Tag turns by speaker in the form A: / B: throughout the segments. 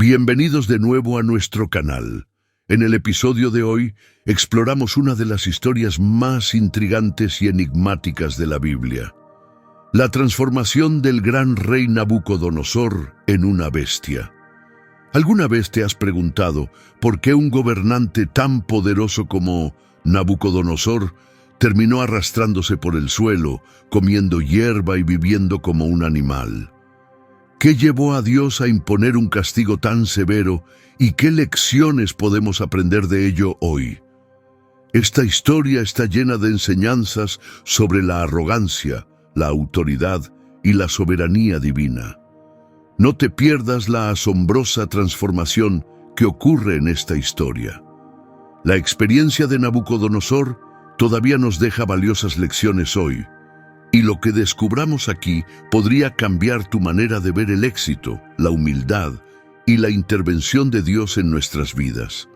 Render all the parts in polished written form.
A: Bienvenidos de nuevo a nuestro canal. En el episodio de hoy exploramos una de las historias más intrigantes y enigmáticas de la Biblia: la transformación del gran rey Nabucodonosor en una bestia. ¿Alguna vez te has preguntado por qué un gobernante tan poderoso como Nabucodonosor terminó arrastrándose por el suelo, comiendo hierba y viviendo como un animal? ¿Qué llevó a Dios a imponer un castigo tan severo y qué lecciones podemos aprender de ello hoy? Esta historia está llena de enseñanzas sobre la arrogancia, la autoridad y la soberanía divina. No te pierdas la asombrosa transformación que ocurre en esta historia. La experiencia de Nabucodonosor todavía nos deja valiosas lecciones hoy, y lo que descubramos aquí podría cambiar tu manera de ver el éxito, la humildad y la intervención de Dios en nuestras vidas.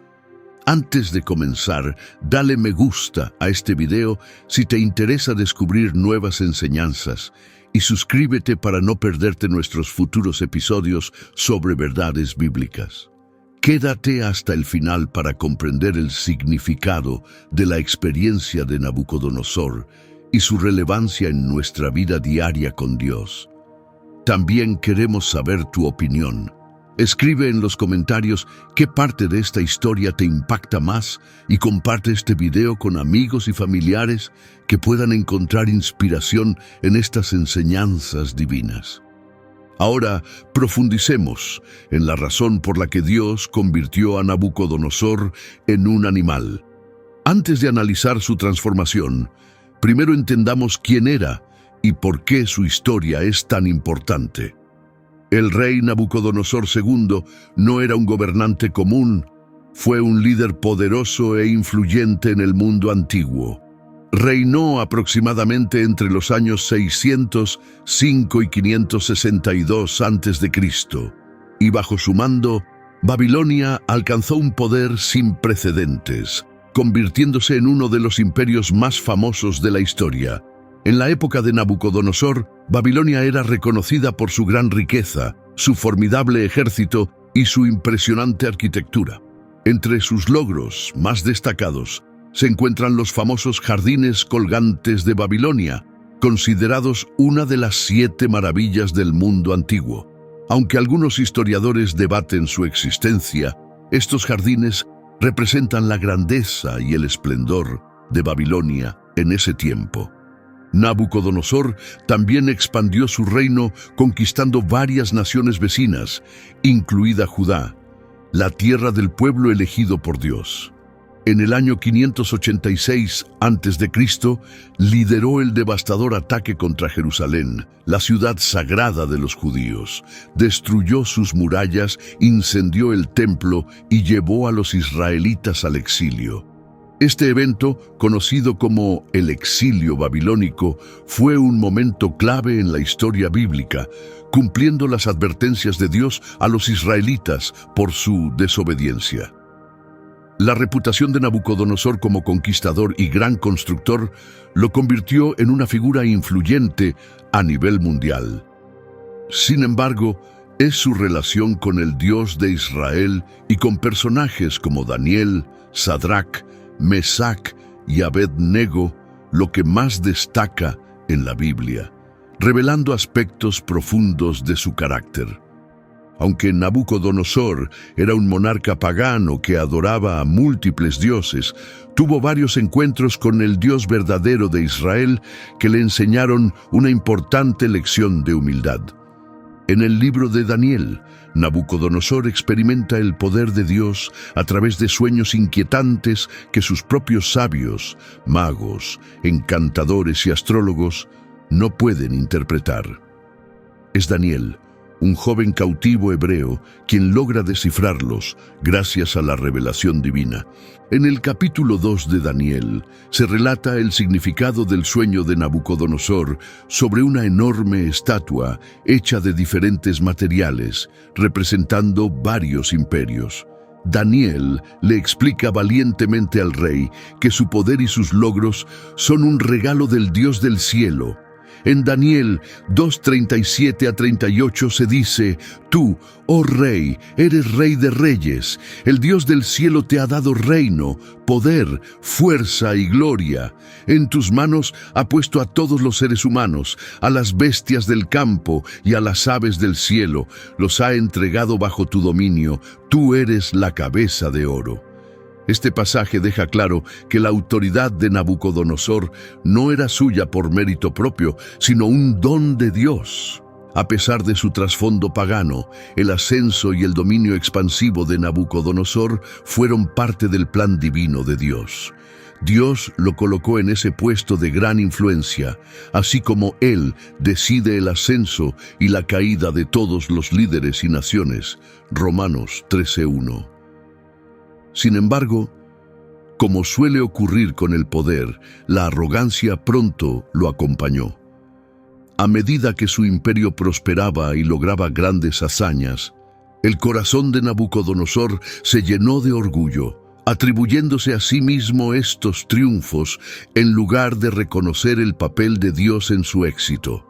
A: Antes de comenzar, dale me gusta a este video si te interesa descubrir nuevas enseñanzas y suscríbete para no perderte nuestros futuros episodios sobre verdades bíblicas. Quédate hasta el final para comprender el significado de la experiencia de Nabucodonosor y su relevancia en nuestra vida diaria con Dios. También queremos saber tu opinión. Escribe en los comentarios qué parte de esta historia te impacta más y comparte este video con amigos y familiares que puedan encontrar inspiración en estas enseñanzas divinas. Ahora profundicemos en la razón por la que Dios convirtió a Nabucodonosor en un animal. Antes de analizar su transformación, primero entendamos quién era y por qué su historia es tan importante. El rey Nabucodonosor II no era un gobernante común, fue un líder poderoso e influyente en el mundo antiguo. Reinó aproximadamente entre los años 605 y 562 a.C., y bajo su mando, Babilonia alcanzó un poder sin precedentes, convirtiéndose en uno de los imperios más famosos de la historia. En la época de Nabucodonosor, Babilonia era reconocida por su gran riqueza, su formidable ejército y su impresionante arquitectura. Entre sus logros más destacados se encuentran los famosos jardines colgantes de Babilonia, considerados una de las 7 maravillas del mundo antiguo. Aunque algunos historiadores debaten su existencia, estos jardines representan la grandeza y el esplendor de Babilonia en ese tiempo. Nabucodonosor también expandió su reino conquistando varias naciones vecinas, incluida Judá, la tierra del pueblo elegido por Dios. En el año 586 a.C., lideró el devastador ataque contra Jerusalén, la ciudad sagrada de los judíos. Destruyó sus murallas, incendió el templo y llevó a los israelitas al exilio. Este evento, conocido como el exilio babilónico, fue un momento clave en la historia bíblica, cumpliendo las advertencias de Dios a los israelitas por su desobediencia. La reputación de Nabucodonosor como conquistador y gran constructor lo convirtió en una figura influyente a nivel mundial. Sin embargo, es su relación con el Dios de Israel y con personajes como Daniel, Sadrach, Mesac y Abed-Nego lo que más destaca en la Biblia, revelando aspectos profundos de su carácter. Aunque Nabucodonosor era un monarca pagano que adoraba a múltiples dioses, tuvo varios encuentros con el Dios verdadero de Israel que le enseñaron una importante lección de humildad. En el libro de Daniel, Nabucodonosor experimenta el poder de Dios a través de sueños inquietantes que sus propios sabios, magos, encantadores y astrólogos no pueden interpretar. Es Daniel, un joven cautivo hebreo, quien logra descifrarlos gracias a la revelación divina. En el capítulo 2 de Daniel se relata el significado del sueño de Nabucodonosor sobre una enorme estatua hecha de diferentes materiales, representando varios imperios. Daniel le explica valientemente al rey que su poder y sus logros son un regalo del Dios del cielo. En Daniel 2:37-38 se dice: Tú, oh Rey, eres Rey de reyes. El Dios del cielo te ha dado reino, poder, fuerza y gloria. En tus manos ha puesto a todos los seres humanos, a las bestias del campo y a las aves del cielo. Los ha entregado bajo tu dominio. Tú eres la cabeza de oro. Este pasaje deja claro que la autoridad de Nabucodonosor no era suya por mérito propio, sino un don de Dios. A pesar de su trasfondo pagano, el ascenso y el dominio expansivo de Nabucodonosor fueron parte del plan divino de Dios. Dios lo colocó en ese puesto de gran influencia, así como Él decide el ascenso y la caída de todos los líderes y naciones. Romanos 13:1. Sin embargo, como suele ocurrir con el poder, la arrogancia pronto lo acompañó. A medida que su imperio prosperaba y lograba grandes hazañas, el corazón de Nabucodonosor se llenó de orgullo, atribuyéndose a sí mismo estos triunfos en lugar de reconocer el papel de Dios en su éxito.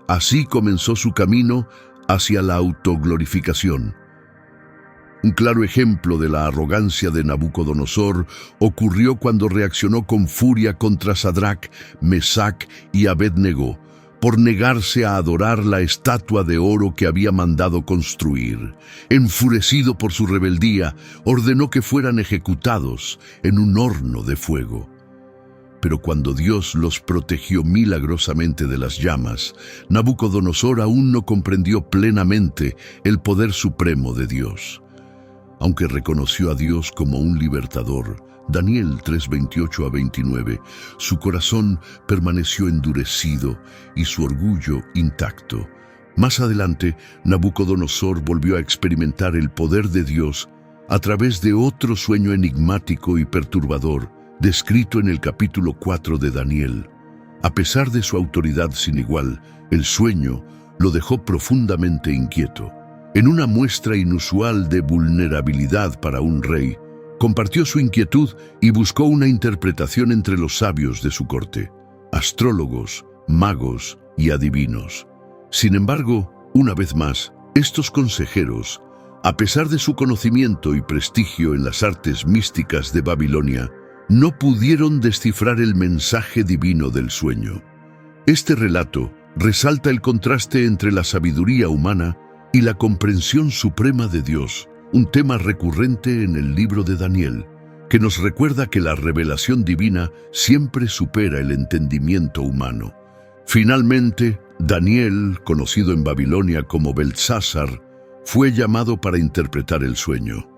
A: Así comenzó su camino hacia la autoglorificación. Un claro ejemplo de la arrogancia de Nabucodonosor ocurrió cuando reaccionó con furia contra Sadrac, Mesac y Abednego por negarse a adorar la estatua de oro que había mandado construir. Enfurecido por su rebeldía, ordenó que fueran ejecutados en un horno de fuego. Pero cuando Dios los protegió milagrosamente de las llamas, Nabucodonosor aún no comprendió plenamente el poder supremo de Dios. Aunque reconoció a Dios como un libertador, Daniel 3:28-29, su corazón permaneció endurecido y su orgullo intacto. Más adelante, Nabucodonosor volvió a experimentar el poder de Dios a través de otro sueño enigmático y perturbador, descrito en el capítulo 4 de Daniel. A pesar de su autoridad sin igual, el sueño lo dejó profundamente inquieto. En una muestra inusual de vulnerabilidad para un rey, compartió su inquietud y buscó una interpretación entre los sabios de su corte, astrólogos, magos y adivinos. Sin embargo, una vez más, estos consejeros, a pesar de su conocimiento y prestigio en las artes místicas de Babilonia, no pudieron descifrar el mensaje divino del sueño. Este relato resalta el contraste entre la sabiduría humana y la comprensión suprema de Dios, un tema recurrente en el libro de Daniel, que nos recuerda que la revelación divina siempre supera el entendimiento humano. Finalmente, Daniel, conocido en Babilonia como Beltsasar, fue llamado para interpretar el sueño.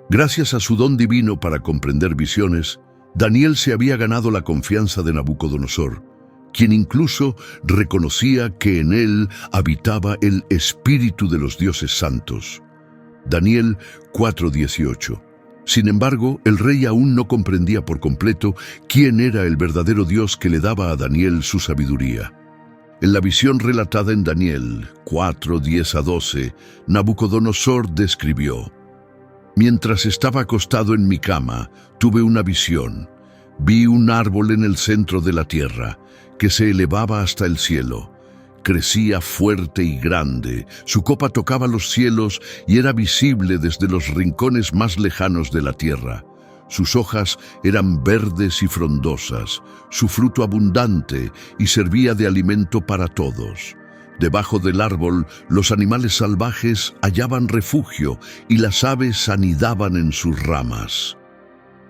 A: Gracias a su don divino para comprender visiones, Daniel se había ganado la confianza de Nabucodonosor, quien incluso reconocía que en él habitaba el espíritu de los dioses santos. Daniel 4:18. Sin embargo, el rey aún no comprendía por completo quién era el verdadero Dios que le daba a Daniel su sabiduría. En la visión relatada en Daniel 4:10-12, Nabucodonosor describió: Mientras estaba acostado en mi cama, tuve una visión. Vi un árbol en el centro de la tierra, que se elevaba hasta el cielo. Crecía fuerte y grande, su copa tocaba los cielos y era visible desde los rincones más lejanos de la tierra. Sus hojas eran verdes y frondosas, su fruto abundante y servía de alimento para todos. Debajo del árbol, los animales salvajes hallaban refugio y las aves anidaban en sus ramas.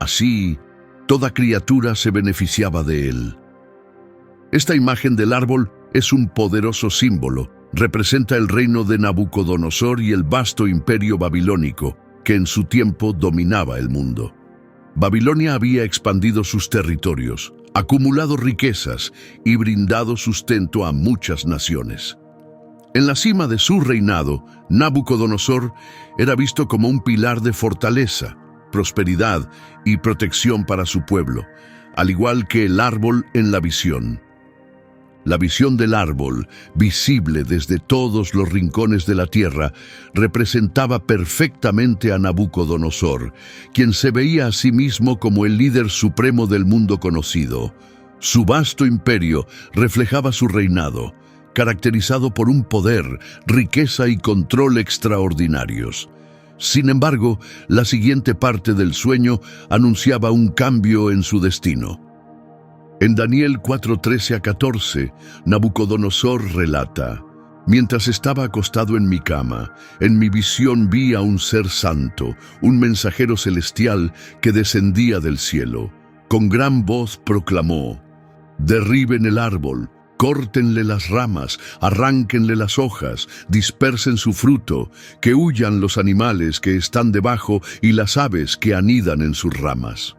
A: Así, toda criatura se beneficiaba de él. Esta imagen del árbol es un poderoso símbolo. Representa el reino de Nabucodonosor y el vasto imperio babilónico, que en su tiempo dominaba el mundo. Babilonia había expandido sus territorios, acumulado riquezas y brindado sustento a muchas naciones. En la cima de su reinado, Nabucodonosor era visto como un pilar de fortaleza, prosperidad y protección para su pueblo, al igual que el árbol en la visión. La visión del árbol, visible desde todos los rincones de la tierra, representaba perfectamente a Nabucodonosor, quien se veía a sí mismo como el líder supremo del mundo conocido. Su vasto imperio reflejaba su reinado, caracterizado por un poder, riqueza y control extraordinarios. Sin embargo, la siguiente parte del sueño anunciaba un cambio en su destino. En Daniel 4:13-14, Nabucodonosor relata: «Mientras estaba acostado en mi cama, en mi visión vi a un ser santo, un mensajero celestial que descendía del cielo. Con gran voz proclamó: derriben el árbol, córtenle las ramas, arránquenle las hojas, dispersen su fruto, que huyan los animales que están debajo y las aves que anidan en sus ramas».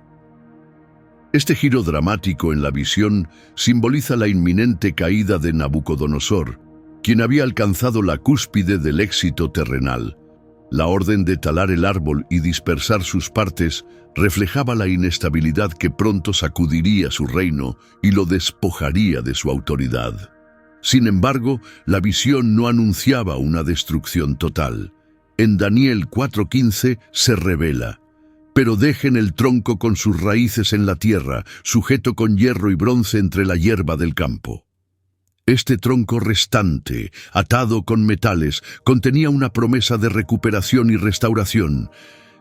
A: Este giro dramático en la visión simboliza la inminente caída de Nabucodonosor, quien había alcanzado la cúspide del éxito terrenal. La orden de talar el árbol y dispersar sus partes reflejaba la inestabilidad que pronto sacudiría su reino y lo despojaría de su autoridad. Sin embargo, la visión no anunciaba una destrucción total. En Daniel 4:15 se revela: «Pero dejen el tronco con sus raíces en la tierra, sujeto con hierro y bronce entre la hierba del campo». Este tronco restante, atado con metales, contenía una promesa de recuperación y restauración.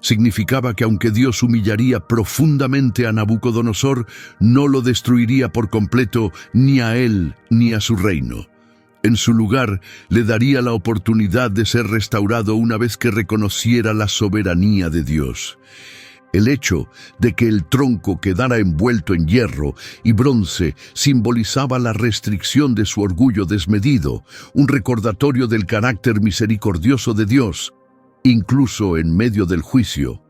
A: Significaba que aunque Dios humillaría profundamente a Nabucodonosor, no lo destruiría por completo ni a él ni a su reino. En su lugar, le daría la oportunidad de ser restaurado una vez que reconociera la soberanía de Dios. El hecho de que el tronco quedara envuelto en hierro y bronce simbolizaba la restricción de su orgullo desmedido, un recordatorio del carácter misericordioso de Dios. Incluso en medio del juicio,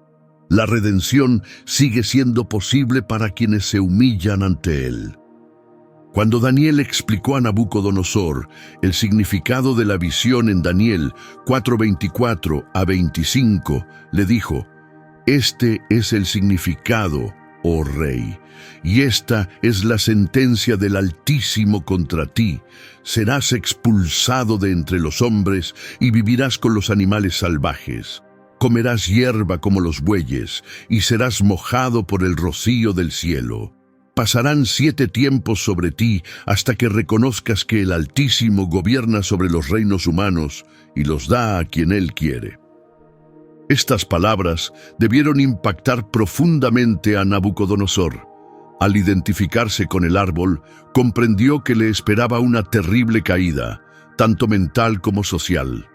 A: la redención sigue siendo posible para quienes se humillan ante Él. Cuando Daniel explicó a Nabucodonosor el significado de la visión en Daniel 4:24-25, le dijo: «Este es el significado, oh rey, y esta es la sentencia del Altísimo contra ti. Serás expulsado de entre los hombres y vivirás con los animales salvajes. Comerás hierba como los bueyes y serás mojado por el rocío del cielo. Pasarán 7 tiempos sobre ti hasta que reconozcas que el Altísimo gobierna sobre los reinos humanos y los da a quien Él quiere». Estas palabras debieron impactar profundamente a Nabucodonosor. Al identificarse con el árbol, comprendió que le esperaba una terrible caída, tanto mental como social.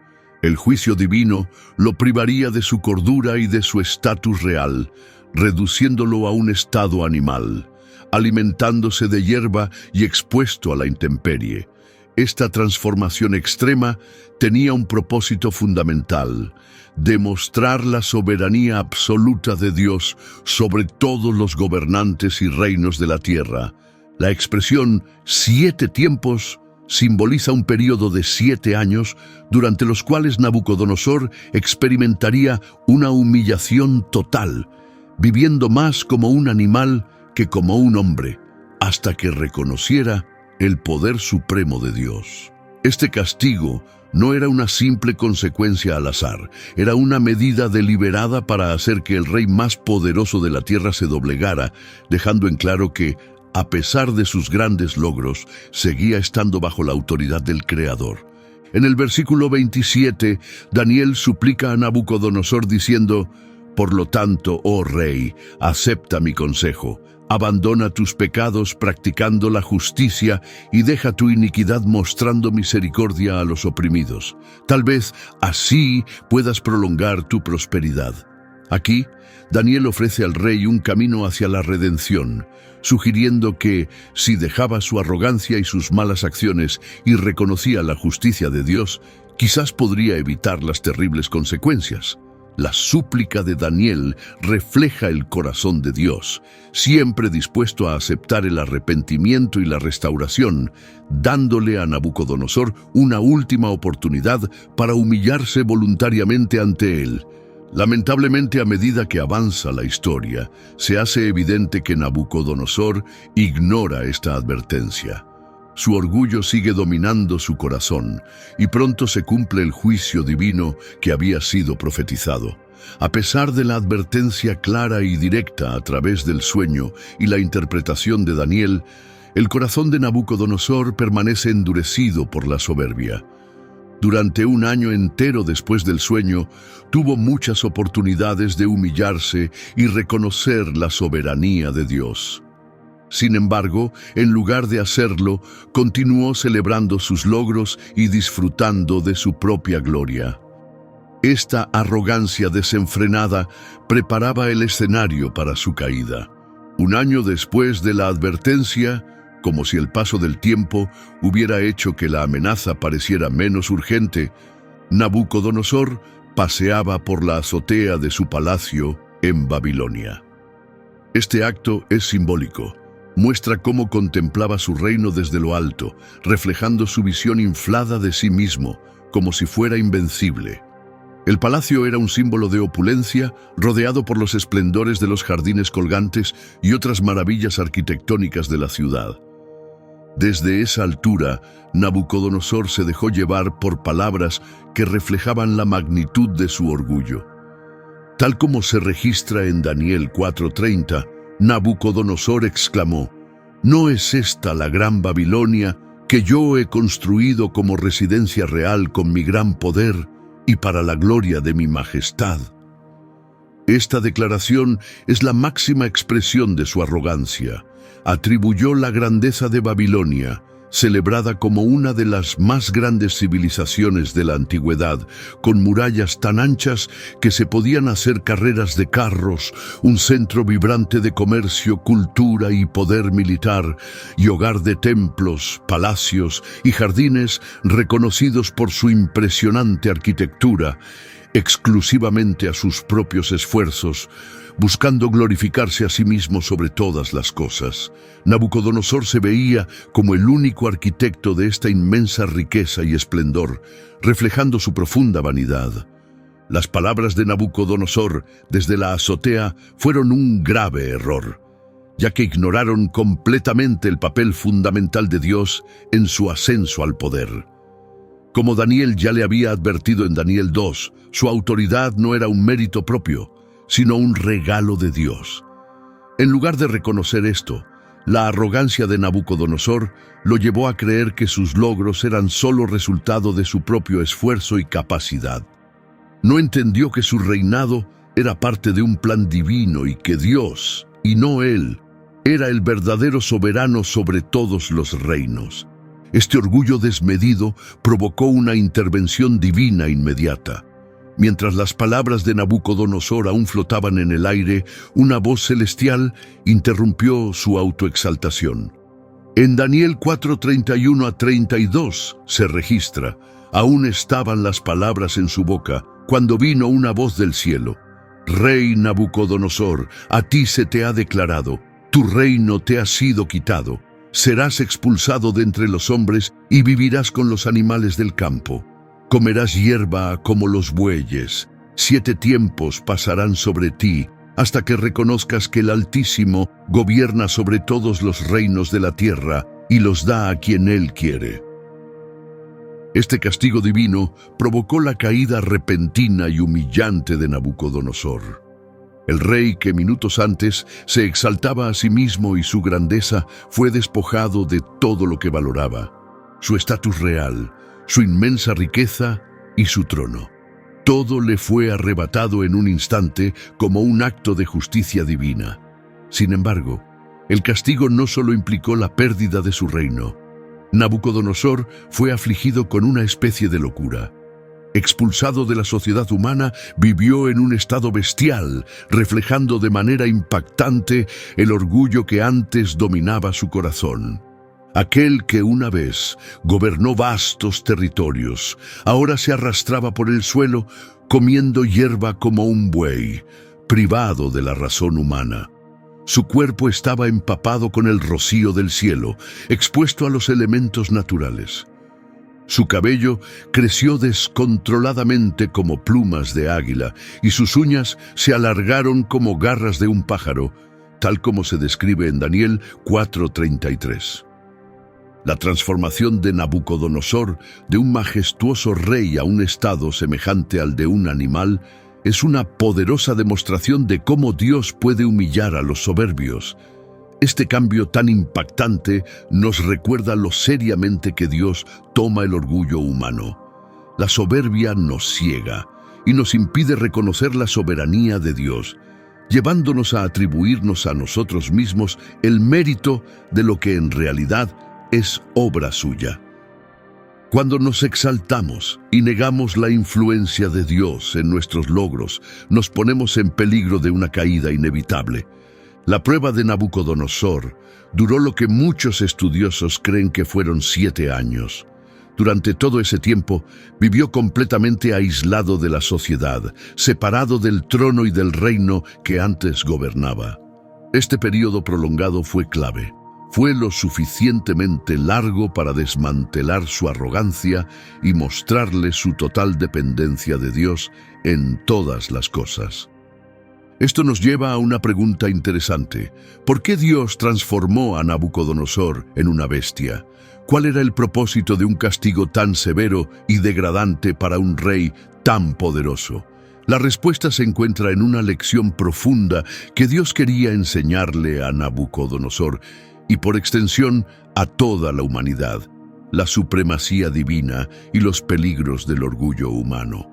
A: El juicio divino lo privaría de su cordura y de su estatus real, reduciéndolo a un estado animal, alimentándose de hierba y expuesto a la intemperie. Esta transformación extrema tenía un propósito fundamental: demostrar la soberanía absoluta de Dios sobre todos los gobernantes y reinos de la tierra. La expresión 7 tiempos simboliza un periodo de 7 años durante los cuales Nabucodonosor experimentaría una humillación total, viviendo más como un animal que como un hombre, hasta que reconociera el poder supremo de Dios. Este castigo no era una simple consecuencia al azar, era una medida deliberada para hacer que el rey más poderoso de la tierra se doblegara, dejando en claro que, a pesar de sus grandes logros, seguía estando bajo la autoridad del Creador. En el versículo 27, Daniel suplica a Nabucodonosor diciendo: «Por lo tanto, oh rey, acepta mi consejo. Abandona tus pecados practicando la justicia y deja tu iniquidad mostrando misericordia a los oprimidos. Tal vez así puedas prolongar tu prosperidad». Aquí, Daniel ofrece al rey un camino hacia la redención, sugiriendo que, si dejaba su arrogancia y sus malas acciones y reconocía la justicia de Dios, quizás podría evitar las terribles consecuencias. La súplica de Daniel refleja el corazón de Dios, siempre dispuesto a aceptar el arrepentimiento y la restauración, dándole a Nabucodonosor una última oportunidad para humillarse voluntariamente ante él. Lamentablemente, a medida que avanza la historia, se hace evidente que Nabucodonosor ignora esta advertencia. Su orgullo sigue dominando su corazón y pronto se cumple el juicio divino que había sido profetizado. A pesar de la advertencia clara y directa a través del sueño y la interpretación de Daniel, El corazón de Nabucodonosor permanece endurecido por la soberbia. Durante un año entero después del sueño, tuvo muchas oportunidades de humillarse y reconocer la soberanía de Dios. Sin embargo, en lugar de hacerlo, continuó celebrando sus logros y disfrutando de su propia gloria. Esta arrogancia desenfrenada preparaba el escenario para su caída. Un año después de la advertencia, como si el paso del tiempo hubiera hecho que la amenaza pareciera menos urgente, Nabucodonosor paseaba por la azotea de su palacio en Babilonia. Este acto es simbólico. Muestra cómo contemplaba su reino desde lo alto, reflejando su visión inflada de sí mismo, como si fuera invencible. El palacio era un símbolo de opulencia, rodeado por los esplendores de los jardines colgantes y otras maravillas arquitectónicas de la ciudad. Desde esa altura, Nabucodonosor se dejó llevar por palabras que reflejaban la magnitud de su orgullo. Tal como se registra en Daniel 4:30, Nabucodonosor exclamó: ¿No es esta la gran Babilonia que yo he construido como residencia real con mi gran poder y para la gloria de mi majestad? Esta declaración es la máxima expresión de su arrogancia. Atribuyó la grandeza de Babilonia, celebrada como una de las más grandes civilizaciones de la antigüedad, con murallas tan anchas que se podían hacer carreras de carros, un centro vibrante de comercio, cultura y poder militar, y hogar de templos, palacios y jardines reconocidos por su impresionante arquitectura, exclusivamente a sus propios esfuerzos, buscando glorificarse a sí mismo sobre todas las cosas. Nabucodonosor se veía como el único arquitecto de esta inmensa riqueza y esplendor, reflejando su profunda vanidad. Las palabras de Nabucodonosor desde la azotea fueron un grave error, ya que ignoraron completamente el papel fundamental de Dios en su ascenso al poder. Como Daniel ya le había advertido en Daniel 2, su autoridad no era un mérito propio, sino un regalo de Dios. En lugar de reconocer esto, la arrogancia de Nabucodonosor lo llevó a creer que sus logros eran solo resultado de su propio esfuerzo y capacidad. No entendió que su reinado era parte de un plan divino y que Dios, y no él, era el verdadero soberano sobre todos los reinos. Este orgullo desmedido provocó una intervención divina inmediata. Mientras las palabras de Nabucodonosor aún flotaban en el aire, una voz celestial interrumpió su autoexaltación. En Daniel 4:31-32 se registra: aún estaban las palabras en su boca, cuando vino una voz del cielo: Rey Nabucodonosor, a ti se te ha declarado, tu reino te ha sido quitado, serás expulsado de entre los hombres y vivirás con los animales del campo. Comerás hierba como los bueyes. 7 tiempos pasarán sobre ti, hasta que reconozcas que el Altísimo gobierna sobre todos los reinos de la tierra y los da a quien Él quiere. Este castigo divino provocó la caída repentina y humillante de Nabucodonosor. El rey que minutos antes se exaltaba a sí mismo y su grandeza fue despojado de todo lo que valoraba: su estatus real, su inmensa riqueza y su trono. Todo le fue arrebatado en un instante como un acto de justicia divina. Sin embargo, el castigo no solo implicó la pérdida de su reino. Nabucodonosor fue afligido con una especie de locura. Expulsado de la sociedad humana, vivió en un estado bestial, reflejando de manera impactante el orgullo que antes dominaba su corazón. Aquel que una vez gobernó vastos territorios, ahora se arrastraba por el suelo, comiendo hierba como un buey, privado de la razón humana. Su cuerpo estaba empapado con el rocío del cielo, expuesto a los elementos naturales. Su cabello creció descontroladamente como plumas de águila, y sus uñas se alargaron como garras de un pájaro, tal como se describe en Daniel 4:33. La transformación de Nabucodonosor de un majestuoso rey a un estado semejante al de un animal es una poderosa demostración de cómo Dios puede humillar a los soberbios. Este cambio tan impactante nos recuerda lo seriamente que Dios toma el orgullo humano. La soberbia nos ciega y nos impide reconocer la soberanía de Dios, llevándonos a atribuirnos a nosotros mismos el mérito de lo que en realidad es obra suya. Cuando nos exaltamos y negamos la influencia de Dios en nuestros logros, nos ponemos en peligro de una caída inevitable. La prueba de Nabucodonosor duró lo que muchos estudiosos creen que fueron 7 años. Durante todo ese tiempo, vivió completamente aislado de la sociedad, separado del trono y del reino que antes gobernaba. Este periodo prolongado fue clave. Fue lo suficientemente largo para desmantelar su arrogancia y mostrarle su total dependencia de Dios en todas las cosas. Esto nos lleva a una pregunta interesante. ¿Por qué Dios transformó a Nabucodonosor en una bestia? ¿Cuál era el propósito de un castigo tan severo y degradante para un rey tan poderoso? La respuesta se encuentra en una lección profunda que Dios quería enseñarle a Nabucodonosor y por extensión a toda la humanidad: la supremacía divina y los peligros del orgullo humano.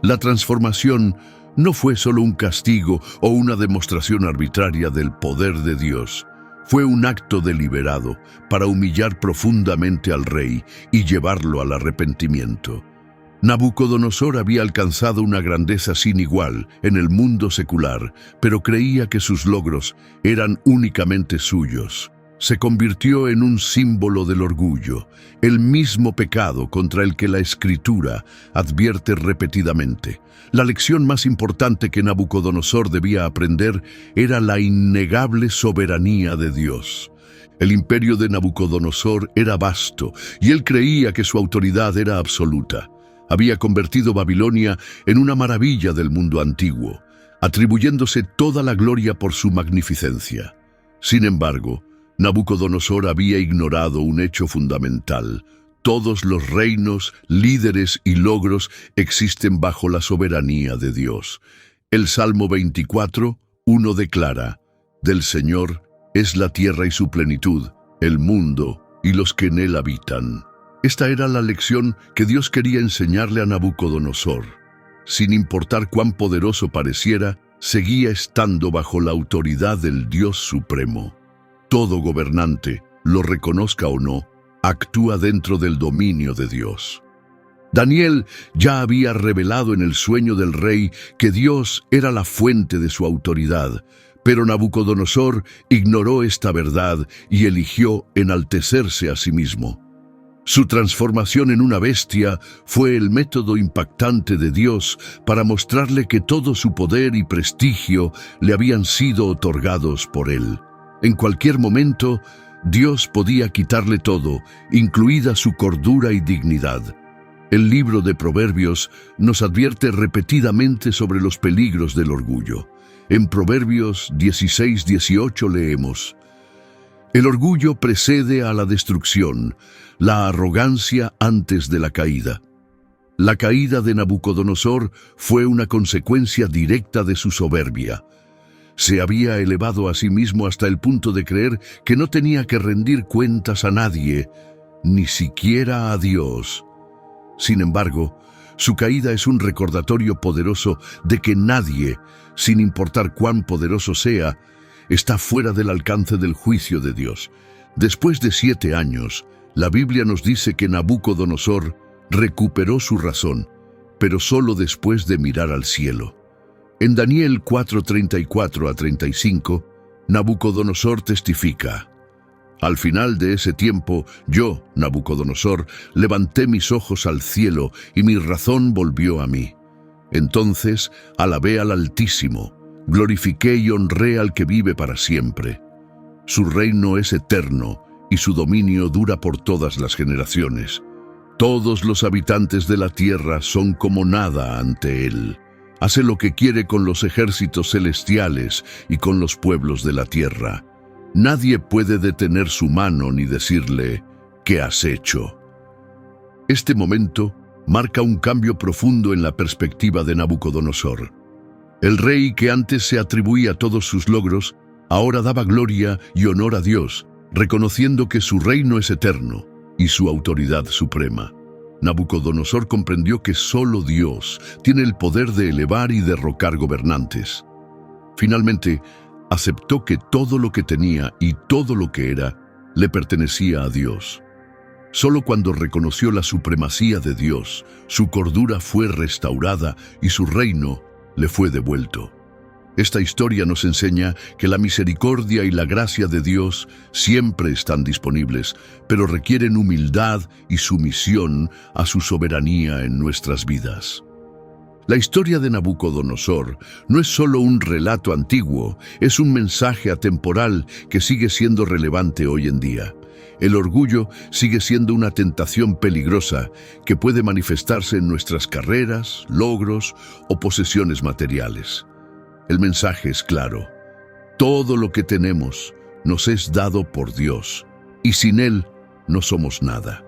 A: La transformación no fue solo un castigo o una demostración arbitraria del poder de Dios. Fue un acto deliberado para humillar profundamente al rey y llevarlo al arrepentimiento. Nabucodonosor había alcanzado una grandeza sin igual en el mundo secular, pero creía que sus logros eran únicamente suyos. Se convirtió en un símbolo del orgullo, el mismo pecado contra el que la Escritura advierte repetidamente. La lección más importante que Nabucodonosor debía aprender era la innegable soberanía de Dios. El imperio de Nabucodonosor era vasto y él creía que su autoridad era absoluta. Había convertido Babilonia en una maravilla del mundo antiguo, atribuyéndose toda la gloria por su magnificencia. Sin embargo, Nabucodonosor había ignorado un hecho fundamental. Todos los reinos, líderes y logros existen bajo la soberanía de Dios. El Salmo 24:1 declara: «Del Señor es la tierra y su plenitud, el mundo y los que en él habitan». Esta era la lección que Dios quería enseñarle a Nabucodonosor. Sin importar cuán poderoso pareciera, seguía estando bajo la autoridad del Dios Supremo. Todo gobernante, lo reconozca o no, actúa dentro del dominio de Dios. Daniel ya había revelado en el sueño del rey que Dios era la fuente de su autoridad, pero Nabucodonosor ignoró esta verdad y eligió enaltecerse a sí mismo. Su transformación en una bestia fue el método impactante de Dios para mostrarle que todo su poder y prestigio le habían sido otorgados por él. En cualquier momento, Dios podía quitarle todo, incluida su cordura y dignidad. El libro de Proverbios nos advierte repetidamente sobre los peligros del orgullo. En Proverbios 16:18 leemos: «El orgullo precede a la destrucción, la arrogancia antes de la caída». La caída de Nabucodonosor fue una consecuencia directa de su soberbia. Se había elevado a sí mismo hasta el punto de creer que no tenía que rendir cuentas a nadie, ni siquiera a Dios. Sin embargo, su caída es un recordatorio poderoso de que nadie, sin importar cuán poderoso sea, está fuera del alcance del juicio de Dios. Después de 7 años, la Biblia nos dice que Nabucodonosor recuperó su razón, pero solo después de mirar al cielo. En Daniel 4:34-35, Nabucodonosor testifica: «Al final de ese tiempo, yo, Nabucodonosor, levanté mis ojos al cielo y mi razón volvió a mí. Entonces alabé al Altísimo, glorifiqué y honré al que vive para siempre. Su reino es eterno y su dominio dura por todas las generaciones. Todos los habitantes de la tierra son como nada ante él. Hace lo que quiere con los ejércitos celestiales y con los pueblos de la tierra. Nadie puede detener su mano ni decirle: ¿qué has hecho?». Este momento marca un cambio profundo en la perspectiva de Nabucodonosor. El rey que antes se atribuía todos sus logros, Ahora daba gloria y honor a Dios, reconociendo que su reino es eterno y su autoridad suprema. Nabucodonosor comprendió que solo Dios tiene el poder de elevar y derrocar gobernantes. Finalmente, aceptó que todo lo que tenía y todo lo que era le pertenecía a Dios. Solo cuando reconoció la supremacía de Dios, su cordura fue restaurada y su reino le fue devuelto. Esta historia nos enseña que la misericordia y la gracia de Dios siempre están disponibles, pero requieren humildad y sumisión a su soberanía en nuestras vidas. La historia de Nabucodonosor no es solo un relato antiguo, es un mensaje atemporal que sigue siendo relevante hoy en día. El orgullo sigue siendo una tentación peligrosa que puede manifestarse en nuestras carreras, logros o posesiones materiales. El mensaje es claro: todo lo que tenemos nos es dado por Dios, y sin Él no somos nada.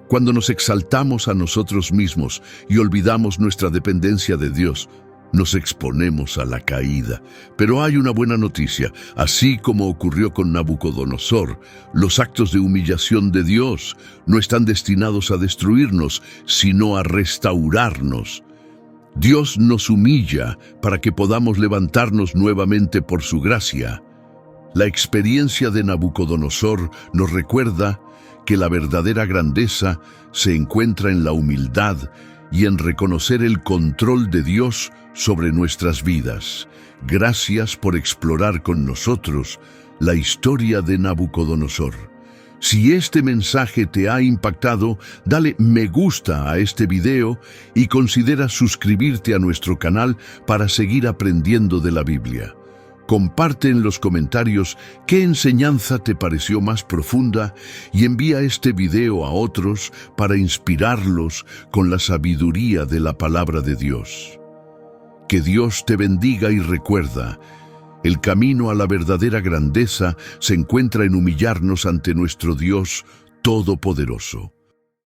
A: Cuando nos exaltamos a nosotros mismos y olvidamos nuestra dependencia de Dios, nos exponemos a la caída. Pero hay una buena noticia: así como ocurrió con Nabucodonosor, los actos de humillación de Dios no están destinados a destruirnos, sino a restaurarnos. Dios nos humilla para que podamos levantarnos nuevamente por su gracia. La experiencia de Nabucodonosor nos recuerda que la verdadera grandeza se encuentra en la humildad y en reconocer el control de Dios sobre nuestras vidas. Gracias por explorar con nosotros la historia de Nabucodonosor. Si este mensaje te ha impactado, dale me gusta a este video y considera suscribirte a nuestro canal para seguir aprendiendo de la Biblia. Comparte en los comentarios qué enseñanza te pareció más profunda y envía este video a otros para inspirarlos con la sabiduría de la palabra de Dios. Que Dios te bendiga y recuerda: el camino a la verdadera grandeza se encuentra en humillarnos ante nuestro Dios Todopoderoso.